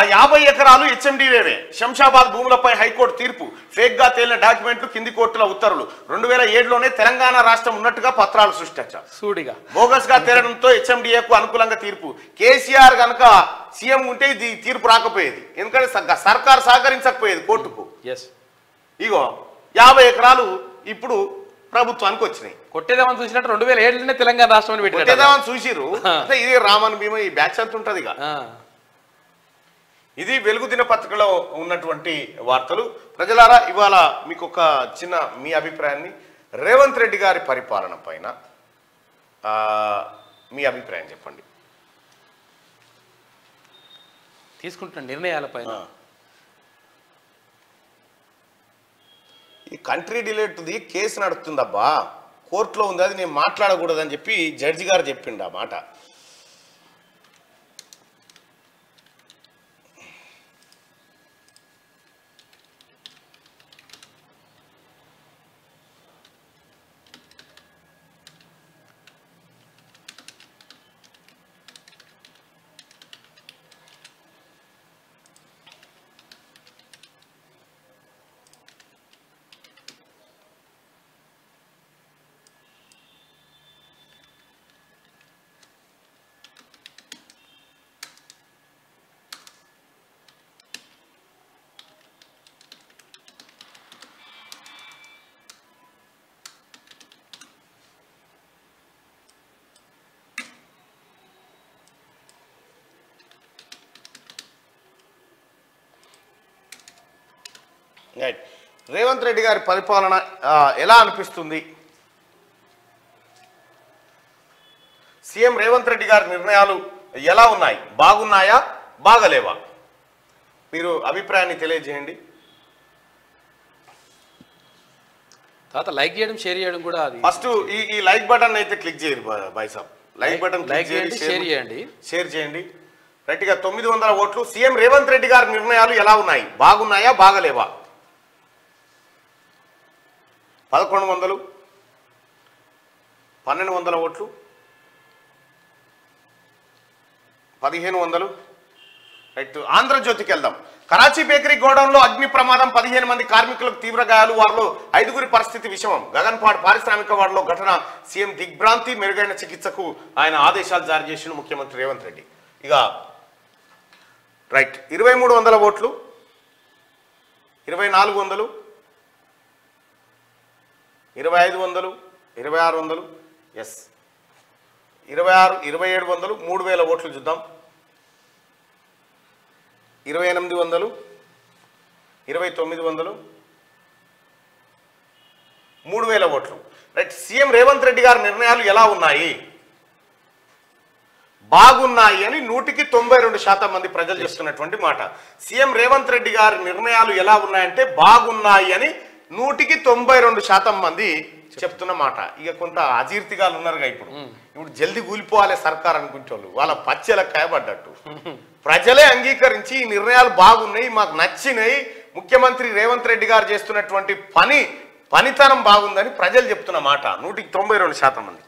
50 ఎకరాలు హెచ్ఎండివేవే. శంషాబాద్ భూములపై హైకోర్టు తీర్పు. ఫేక్ గా తేలిన డాక్యుమెంట్లు, కింది కోర్టుల ఉత్తర్వులు. 2007లోనే తెలంగాణ రాష్ట్రం ఉన్నట్టుగా పత్రాలు సృష్టించారు. సూడిగా బోగస్ గా తేలడంతో హెచ్ఎండిఏకు అనుకూలంగా తీర్పు. కేసీఆర్ గనక సీఎం ఉంటే ఇది తీర్పు రాకపోయేది, ఎందుకంటే సర్కార్ సహకరించకపోయేది కోర్టుకు. ఇగో 50 ఎకరాలు ఇప్పుడు ప్రభుత్వానికి వచ్చినాయి. కొట్టేదామని చూసినట్టు 2007లోనే తెలంగాణ రాష్ట్రం పెట్టేదామని చూసిరు. ఇది రామన్ భీమ ఈ బ్యాచ్ అంత ఉంటది. ఇది వెలుగు దినపత్రికలో ఉన్నటువంటి వార్తలు. ప్రజలారా, ఇవాళ మీకు ఒక చిన్న మీ అభిప్రాయాన్ని రేవంత్ రెడ్డి గారి పరిపాలన పైన మీ అభిప్రాయం చెప్పండి. తీసుకుంటున్న నిర్ణయాలపైన. ఈ కంట్రీ డిలేట్ది కేసు నడుస్తుందబ్బా, కోర్టులో ఉంది, అది నేను మాట్లాడకూడదని చెప్పి జడ్జి గారు చెప్పిండు ఆ మాట. రేవంత్ రెడ్డి గారి పరిపాలన ఎలా అనిపిస్తుంది? సీఎం రేవంత్ రెడ్డి గారి నిర్ణయాలు ఎలా ఉన్నాయి? బాగున్నాయా, బాగలేవా? మీరు అభిప్రాయాన్ని తెలియజేయండి. తర్వాత లైక్ చేయడం, షేర్ చేయడం కూడా. అది ఫస్ట్ ఈ లైక్ బటన్ అయితే క్లిక్ చేయరు బాయ్ సాబ్. లైక్ బటన్ క్లిక్ చేయండి, షేర్ చేయండి. రైట్గా 900 ఓట్లు. సీఎం రేవంత్ రెడ్డి గారి నిర్ణయాలు ఎలా ఉన్నాయి? బాగున్నాయా, బాగలేవా? 1100, 1200 ఓట్లు, 1500. రైట్, ఆంధ్రజ్యోతికి వెళ్దాం. కరాచీ బేకరీ గోడౌన్లో అగ్ని ప్రమాదం, 15 మంది కార్మికులకు తీవ్ర గాయాలు, వారిలో 5గురి పరిస్థితి విషమం. గగన్పాడ్ పారిశ్రామిక వాడలో ఘటన. సీఎం దిగ్భ్రాంతి, మెరుగైన చికిత్సకు ఆయన ఆదేశాలు జారీ చేసిన ముఖ్యమంత్రి రేవంత్ రెడ్డి. ఇక రైట్, 2300 ఓట్లు, 2400, 2500, 2600, ఎస్ 26, 2700, 3000 ఓట్లు చూద్దాం. 2800, 2900, 3000 ఓట్లు. రైట్, సీఎం రేవంత్ రెడ్డి గారి నిర్ణయాలు ఎలా ఉన్నాయి? బాగున్నాయి అని 192% మంది ప్రజలు చెప్తున్నటువంటి మాట. సీఎం రేవంత్ రెడ్డి గారి నిర్ణయాలు ఎలా ఉన్నాయంటే బాగున్నాయి అని 192% మంది చెప్తున్న మాట. ఇక కొంత అజీర్తిగాలు ఉన్నారుగా ఇప్పుడు జల్దీ కూలిపోవాలి సర్కార్ అనుకుంటోళ్ళు, వాళ్ళ పచ్చెల కాయబడ్డట్టు. ప్రజలే అంగీకరించి ఈ నిర్ణయాలు బాగున్నాయి, మాకు నచ్చినాయి, ముఖ్యమంత్రి రేవంత్ రెడ్డి గారు చేస్తున్నటువంటి పనితనం బాగుందని ప్రజలు చెప్తున్న మాట 192% మంది.